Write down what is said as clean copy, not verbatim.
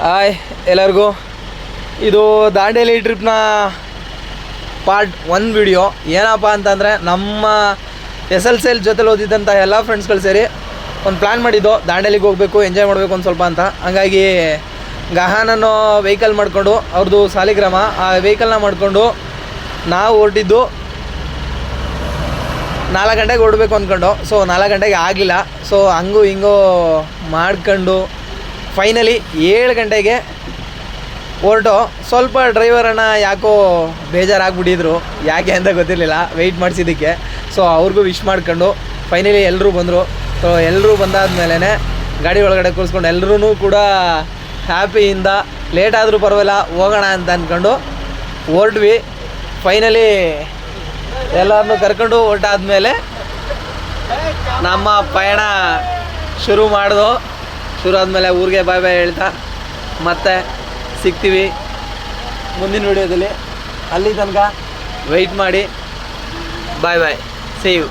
Hi ಎಲ್ಲರಿಗೂ, ಇದು Dandeli ಟ್ರಿಪ್ನ part 1 video. ಏನಪ್ಪ ಅಂತಂದರೆ ನಮ್ಮ SLCL ಜೊತೆಲಿ ಓದಿದ್ದಂಥ ಎಲ್ಲ ಫ್ರೆಂಡ್ಸ್ಗಳು ಸೇರಿ ಒಂದು ಪ್ಲ್ಯಾನ್ ಮಾಡಿದ್ದು, ದಾಂಡೇಲಿಗೆ ಹೋಗಬೇಕು, ಎಂಜಾಯ್ ಮಾಡಬೇಕು ಒಂದು ಸ್ವಲ್ಪ ಅಂತ. ಹಂಗಾಗಿ ಗಹಾನ್ ಅನ್ನೋ ವೆಹಿಕಲ್ ಮಾಡಿಕೊಂಡು, ಅವ್ರದ್ದು ಸಾಲಿಗ್ರಾಮ, ಆ ವೆಹಿಕಲ್ನ ಮಾಡಿಕೊಂಡು ನಾವು ಹೊರಟಿದ್ದು 4 ಗಂಟೆಗೆ ಹೊರಡಬೇಕು ಅಂದ್ಕೊಂಡು. ಸೊ 4 ಗಂಟೆಗೆ ಆಗಿಲ್ಲ. ಸೊ ಹಂಗೂ ಹಿಂಗೂ ಮಾಡ್ಕೊಂಡು ಫೈನಲಿ 7 ಗಂಟೆಗೆ ಹೊರಟು. ಸ್ವಲ್ಪ ಡ್ರೈವರನ್ನು ಯಾಕೋ ಬೇಜಾರಾಗ್ಬಿಟ್ಟಿದ್ರು, ಯಾಕೆ ಅಂತ ಗೊತ್ತಿರಲಿಲ್ಲ ವೆಯ್ಟ್ ಮಾಡಿಸಿದ್ದಕ್ಕೆ. ಸೊ ಅವ್ರಿಗೂ ವಿಶ್ ಮಾಡ್ಕೊಂಡು ಫೈನಲಿ ಎಲ್ಲರೂ ಬಂದರು. ಸೊ ಎಲ್ಲರೂ ಬಂದಾದ್ಮೇಲೆ ಗಾಡಿ ಒಳಗಡೆ ಕೂರಿಸ್ಕೊಂಡು ಎಲ್ಲರೂ ಕೂಡ ಹ್ಯಾಪಿಯಿಂದ ಲೇಟ್ ಆದರೂ ಪರವಾಗಿಲ್ಲ ಹೋಗೋಣ ಅಂತ ಅಂದ್ಕೊಂಡು ಹೊರಟ್ವಿ. ಫೈನಲಿ ಎಲ್ಲರನ್ನೂ ಕರ್ಕೊಂಡು ಹೊರಟಾದ್ಮೇಲೆ ನಮ್ಮ ಪಯಣ ಶುರು ಆದಮೇಲೆ ಊರಿಗೆ ಬಾಯ್ ಬಾಯ್ ಹೇಳ್ತಾ ಮತ್ತೆ ಸಿಗ್ತೀವಿ ಮುಂದಿನ ವಿಡಿಯೋದಲ್ಲಿ. ಅಲ್ಲಿ ತನಕ ವೆಯ್ಟ್ ಮಾಡಿ. ಬಾಯ್ ಬಾಯ್, ಸೀ ಯು.